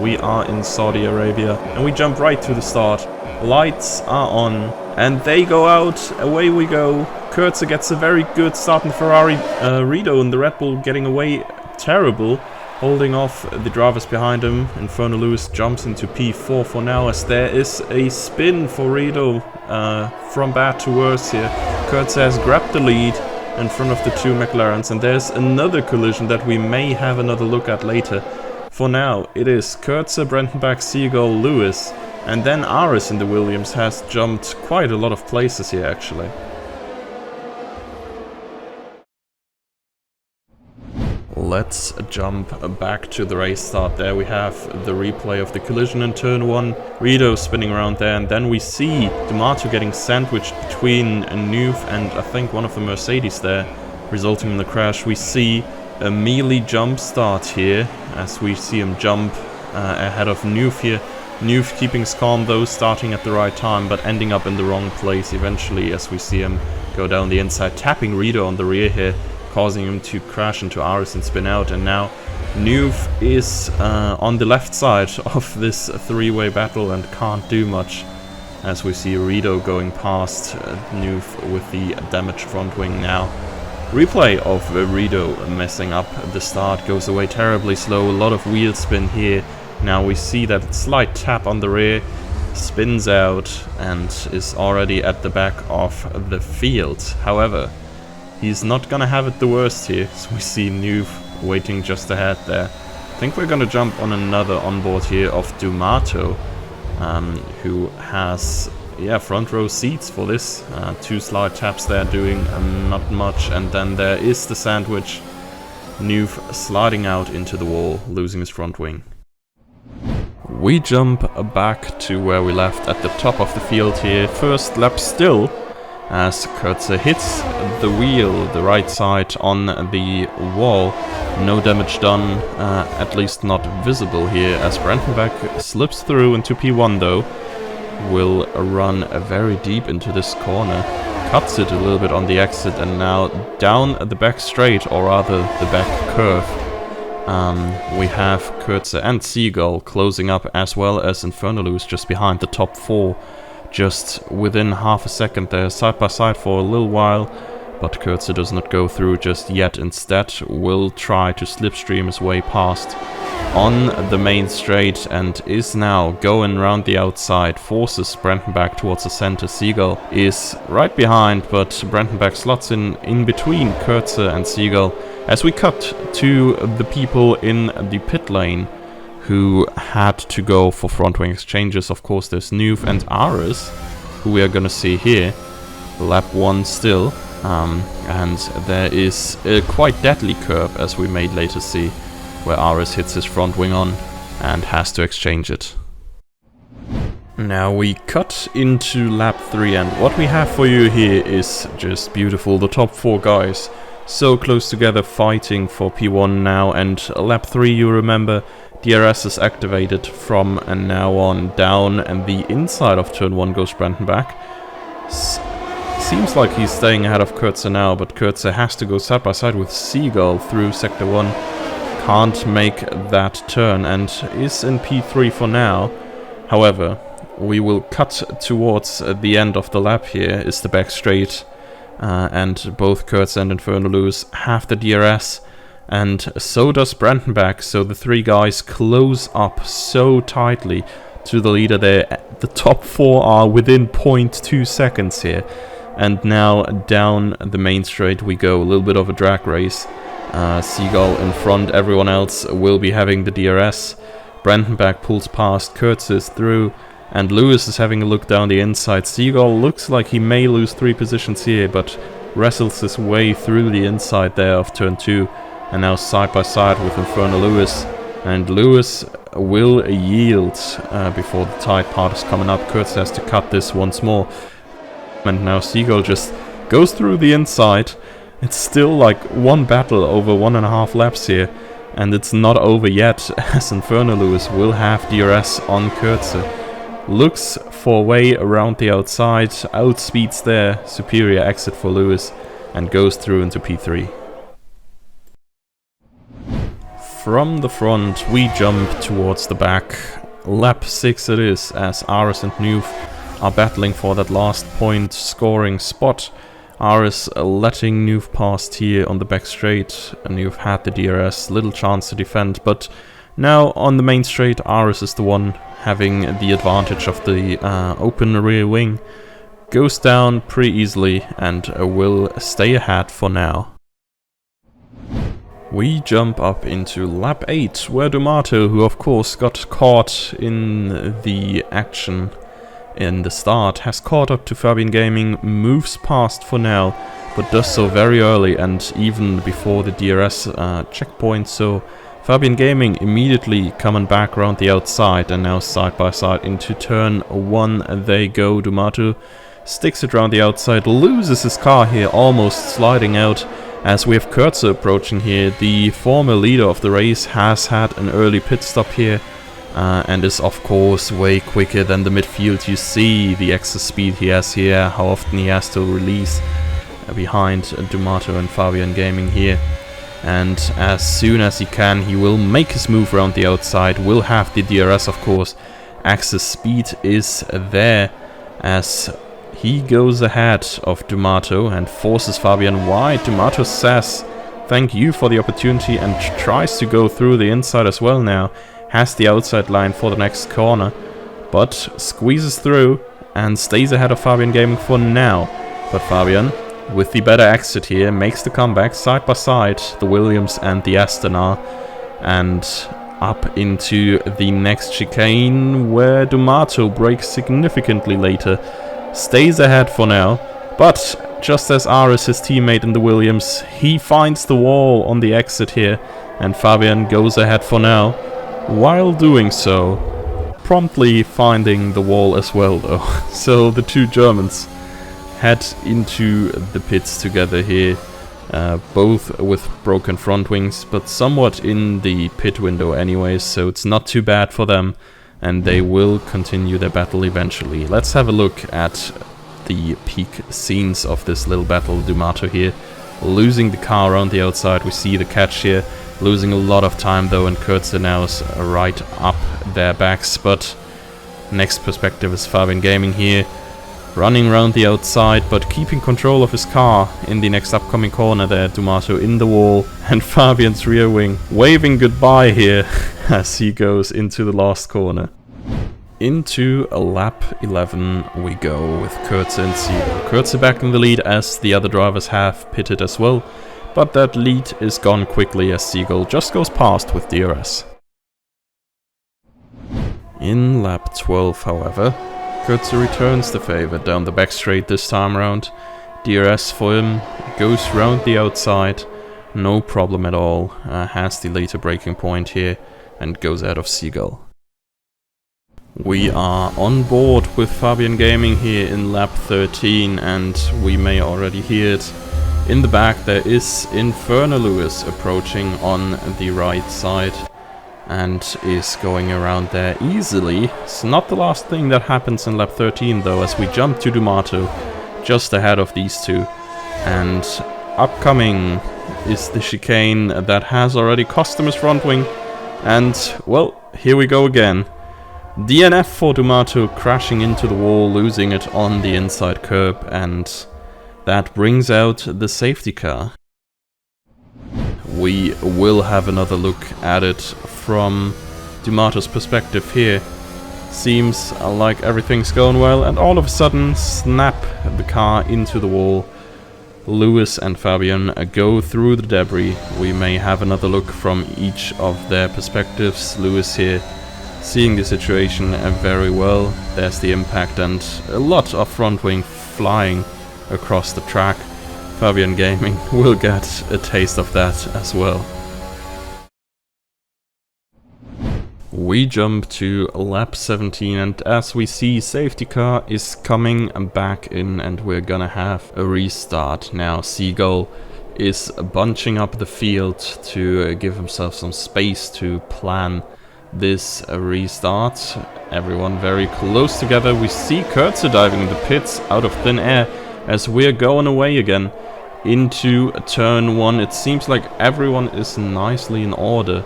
We are in Saudi Arabia, and we jump right to the start. Lights are on, and they go out. Away we go. Kurze gets a very good start in the Ferrari. Rito in the Red Bull getting away terrible, holding off the drivers behind him. Inferno Lewis jumps into P4 for now, as there is a spin for Rito from bad to worse here. Kurze has grabbed the lead in front of the two McLarens, and there's another collision that we may have another look at later. For now, it is Kurze, Brentenbach, Seagull, Lewis, and then Aris in the Williams has jumped quite a lot of places here actually. Let's jump back to the race start. There we have the replay of the collision in turn 1. Rito spinning around there, and then we see Doomato getting sandwiched between a Nuve and I think one of the Mercedes there, resulting in the crash. We see a melee jump start here, as we see him jump ahead of Nuve here. Nuve keeping his calm though, starting at the right time, but ending up in the wrong place eventually, as we see him go down the inside, tapping Rito on the rear here, causing him to crash into Aris and spin out. And now Nuve is on the left side of this three-way battle and can't do much, as we see Rito going past Nuve with the damaged front wing now. Replay of Rito messing up the start, goes away terribly slow, a lot of wheel spin here. Now we see that slight tap on the rear, spins out and is already at the back of the field. However, he's not gonna have it the worst here, so we see Nuve waiting just ahead there. I think we're gonna jump on another onboard here of Doomato, who has front row seats for this. Two slide taps there doing not much, and then there is the sandwich. Nuve sliding out into the wall, losing his front wing. We jump back to where we left at the top of the field here. First lap still, as Kurze hits the wheel, the right side on the wall. No damage done, at least not visible here, as Brentenbach slips through into P1 though. Will run very deep into this corner, cuts it a little bit on the exit, and now down the back straight, or rather the back curve. We have Kurze and Seagull closing up, as well as Inferno Lewis just behind the top 4. Just within half a second there, side by side for a little while, but Kurze does not go through just yet. Instead will try to slipstream his way past on the main straight, and is now going around the outside, forces Brentenbach towards the center. Seagull is right behind, but Brentenbach slots in between Kurze and Seagull, as we cut to the people in the pit lane who had to go for front wing exchanges. Of course, there's Nuve and Aris, who we are gonna see here. Lap 1 still, and there is a quite deadly curve, as we may later see, where Aris hits his front wing on and has to exchange it. Now we cut into lap 3, and what we have for you here is just beautiful. The top 4 guys so close together, fighting for P1 now, and lap 3, you remember, DRS is activated from and now on. Down and the inside of turn 1 goes Brentenbach. Seems like he's staying ahead of Kurze now, but Kurze has to go side by side with Seagull through sector 1. Can't make that turn and is in P3 for now. However, we will cut towards the end of the lap here, is the back straight, and both Kurze and Inferno Lewis have the DRS. And so does Brentenbach, so the 3 guys close up so tightly to the leader there. The top 4 are within 0.2 seconds here. And now down the main straight we go, a little bit of a drag race. Seagull in front, everyone else will be having the DRS. Brentenbach pulls past, Kurze is through, and Lewis is having a look down the inside. Seagull looks like he may lose 3 positions here, but wrestles his way through the inside there of turn 2. And now side by side with Inferno Lewis, and Lewis will yield before the tight part is coming up. Kurze has to cut this once more, and now Seagull just goes through the inside. It's still like one battle over 1.5 laps here, and it's not over yet, as Inferno Lewis will have DRS on Kurze. Looks for a way around the outside, outspeeds there, superior exit for Lewis, and goes through into P3. from the front, we jump towards the back. Lap 6 it is, as Aris and Noof are battling for that last point scoring spot. Aris letting Noof past here on the back straight. Noof had the DRS, little chance to defend, but now on the main straight, Aris is the one having the advantage of the open rear wing. Goes down pretty easily and will stay ahead for now. We jump up into lap 8, where Doomato, who of course got caught in the action in the start, has caught up to Fabian Gaming, moves past for now, but does so very early and even before the DRS checkpoint, so Fabian Gaming immediately coming back around the outside, and now side by side into turn 1 they go. Doomato sticks it around the outside, loses his car here, almost sliding out, as we have Kurtzer approaching here. The former leader of the race has had an early pit stop here, and is of course way quicker than the midfield. You see the excess speed he has here, how often he has to release behind Doomato and Fabian Gaming here. And as soon as he can, he will make his move around the outside, will have the DRS of course. Excess speed is there as he goes ahead of Doomato and forces Fabian wide. Doomato says thank you for the opportunity and tries to go through the inside as well now. Has the outside line for the next corner, but squeezes through and stays ahead of Fabian Gaming for now. But Fabian, with the better exit here, makes the comeback side by side, the Williams and the Aston are, and up into the next chicane where Doomato breaks significantly later. Stays ahead for now, but just as Aris, his teammate in the Williams, he finds the wall on the exit here, and Fabian goes ahead for now. While doing so, promptly finding the wall as well though. So the two Germans head into the pits together here, both with broken front wings, but somewhat in the pit window anyways, so it's not too bad for them, and they will continue their battle eventually. Let's have a look at the peak scenes of this little battle. Doomato here, losing the car around the outside. We see the catch here, losing a lot of time though, and Kurtzer now is right up their backs. But next perspective is Fabian Gaming here, running around the outside, but keeping control of his car in the next upcoming corner there. Doomato in the wall, and Fabian's rear wing waving goodbye here as he goes into the last corner. Into lap 11 we go with Kurtzer and Siegel. Kurtzer back in the lead as the other drivers have pitted as well, but that lead is gone quickly as Siegel just goes past with DRS. In lap 12, however, Kurtzer returns the favor down the back straight this time around. DRS for him, goes round the outside, no problem at all, has the later braking point here and goes out of Siegel. We are on board with Fabian Gaming here in lap 13, and we may already hear it. In the back there is Inferno Lewis approaching on the right side and is going around there easily. It's not the last thing that happens in lap 13 though, as we jump to Doomato just ahead of these two. And upcoming is the chicane that has already cost him his front wing. And well, here we go again. DNF for Doomato, crashing into the wall, losing it on the inside curb, and that brings out the safety car. We will have another look at it from Doomato's perspective here. Seems like everything's going well, and all of a sudden, snap, the car into the wall. Lewis and Fabian go through the debris. We may have another look from each of their perspectives. Lewis here, seeing the situation very well. There's the impact and a lot of front wing flying across the track. Fabian Gaming will get a taste of that as well. We jump to lap 17, and as we see, safety car is coming back in and we're gonna have a restart. Now Siegel is bunching up the field to give himself some space to plan this restart. Everyone very close together. We see Kurtzer diving in the pits out of thin air as we're going away again into turn 1. It seems like everyone is nicely in order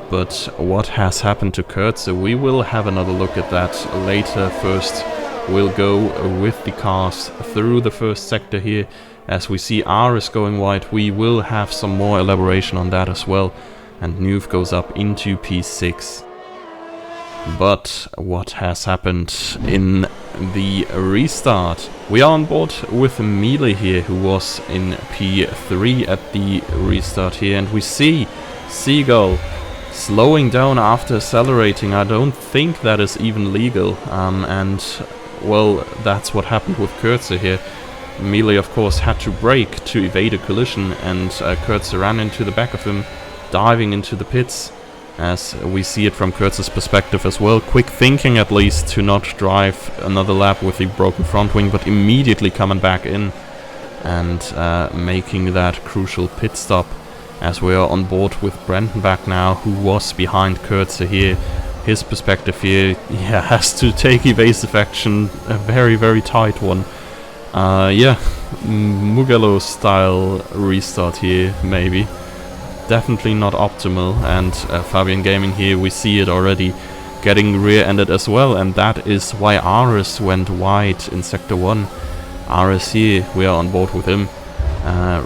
But what has happened to Kurtze? We will have another look at that later. First, we'll go with the cars through the first sector here. As we see Aris going wide, we will have some more elaboration on that as well. And Nuve goes up into P6. But what has happened in the restart? We are on board with Melee here, who was in P3 at the restart here. And we see Seagull slowing down after accelerating. I don't think that is even legal. And, well, that's what happened with Kurtze here. Melee, of course, had to brake to evade a collision, and Kurtze ran into the back of him, diving into the pits, as we see it from Kurtze's perspective as well. Quick thinking, at least, to not drive another lap with the broken front wing, but immediately coming back in and making that crucial pit stop, as we are on board with Brandenburg now, who was behind Kurtze here. His perspective here, yeah, has to take evasive action, a very, very tight one. Yeah, Mugello style restart here, maybe. Definitely not optimal, and Fabian Gaming here, we see it already getting rear-ended as well, and that is why Aris went wide in Sector 1. Aris here, we are on board with him,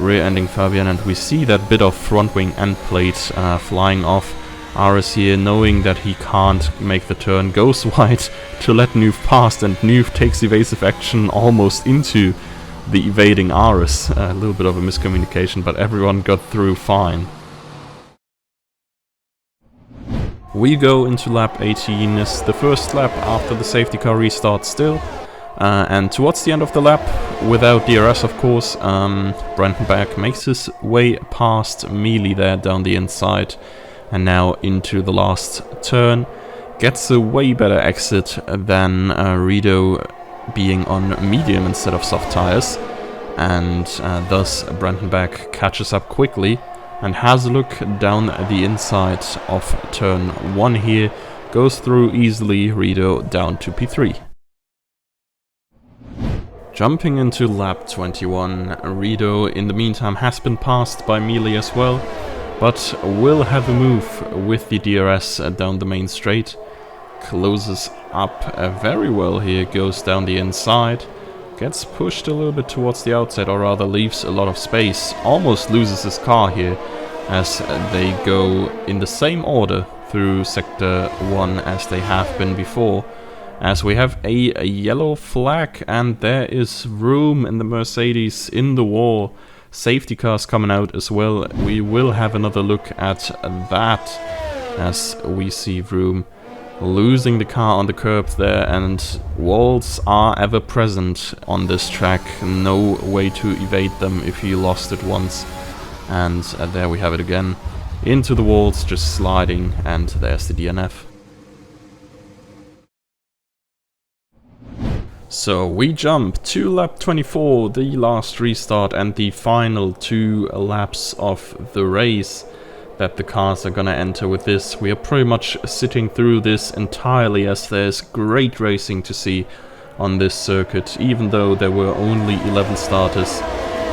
rear-ending Fabian, and we see that bit of front wing end plate flying off. Aris here, knowing that he can't make the turn, goes wide to let Nuve past, and Nuve takes evasive action almost into the evading Aris. A little bit of a miscommunication, but everyone got through fine. We go into lap 18, is the first lap after the safety car restart still. And towards the end of the lap, without DRS of course, Brandenburg makes his way past Melee there down the inside. And now into the last turn. Gets a way better exit than Rido being on medium instead of soft tires. And thus Brandenburg catches up quickly and has a look down the inside of turn 1 here. Goes through easily, Rido down to P3. Jumping into lap 21, Rido in the meantime has been passed by Melee as well, but will have a move with the DRS down the main straight. Closes up very well here, goes down the inside. Gets pushed a little bit towards the outside, or rather leaves a lot of space. Almost loses his car here, as they go in the same order through Sector 1 as they have been before. As we have a yellow flag, and there is room in the Mercedes in the wall. Safety cars coming out as well. We will have another look at that, as we see Vroom losing the car on the curb there, and walls are ever present on this track. No way to evade them if you lost it once. And there we have it again. Into the walls, just sliding, and there's the DNF. So we jump to lap 24, the last restart and the final 2 laps of the race that the cars are gonna enter with this. We are pretty much sitting through this entirely, as there's great racing to see on this circuit. Even though there were only 11 starters,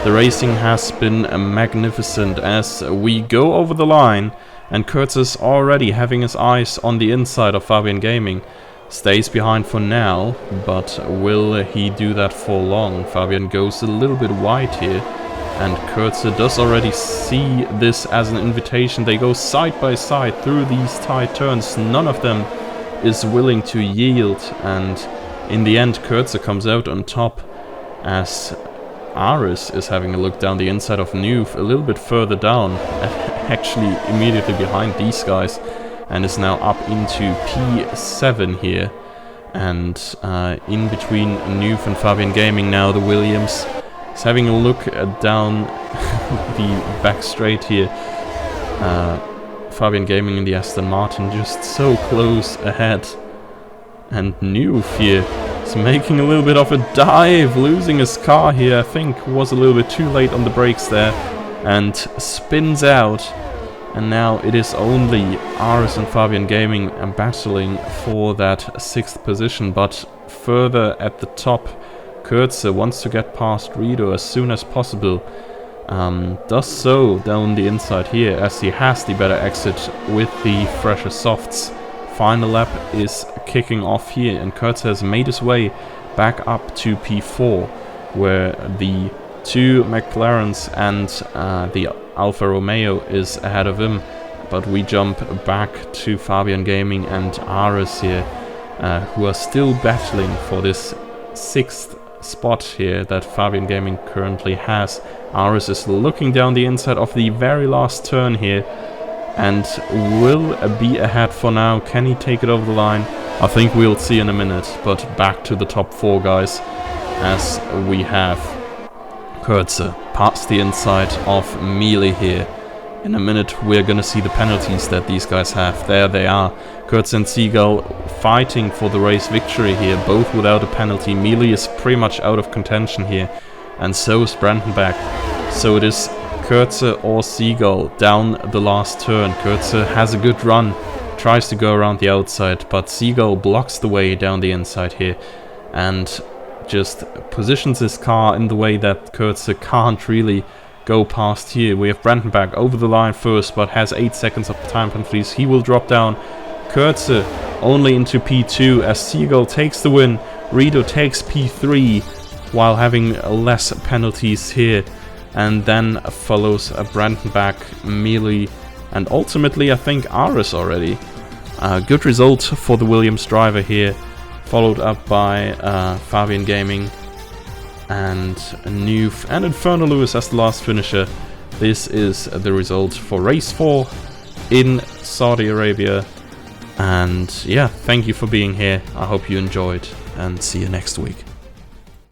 the racing has been magnificent as we go over the line, and Kurtz's already having his eyes on the inside of Fabian Gaming. Stays behind for now, but will he do that for long? Fabian goes a little bit wide here, and Kurtze does already see this as an invitation. They go side by side through these tight turns. None of them is willing to yield, and in the end Kurtze comes out on top, as Aris is having a look down the inside of Nuve a little bit further down, actually immediately behind these guys, and is now up into P7 here. And in between Nuve and Fabian Gaming now, the Williams is having a look down the back straight here. Fabian Gaming in the Aston Martin just so close ahead. And Nuve here is making a little bit of a dive, losing his car here. I think was a little bit too late on the brakes there, and spins out. And now it is only Aris and Fabian Gaming battling for that 6th position, but further at the top, Kurtze wants to get past Rido as soon as possible. does so down the inside here, as he has the better exit with the fresher softs. Final lap is kicking off here, and Kurtz has made his way back up to P4, where the two McLarens and the Alfa Romeo is ahead of him. But we jump back to Fabian Gaming and Ares here, who are still battling for this 6th spot here that Fabian Gaming currently has. Ares is looking down the inside of the very last turn here and will be ahead for now. Can he take it over the line? I think we'll see in a minute, but back to the top 4 guys, as we have Kurtze past the inside of Mealy here. In a minute we're gonna see the penalties that these guys have. There they are. Kurtz and Seagull fighting for the race victory here, both without a penalty. Mealy is pretty much out of contention here, and so is Brandenburg. So it is Kurtze or Seagull down the last turn. Kurtze has a good run, tries to go around the outside, but Seagull blocks the way down the inside here and just positions his car in the way that Kurtze can't really go past here. We have Brandenburg over the line first, but has 8 seconds of time penalties. He will drop down. Kurtze only into P2 as Seagull takes the win. Rido takes P3 while having less penalties here, and then follows Brandenburg, Mealy, and ultimately I think Ares already. Good result for the Williams driver here, followed up by Fabian Gaming and Inferno Lewis as the last finisher. This is the result for race 4 in Saudi Arabia. And yeah, thank you for being here. I hope you enjoyed, and see you next week.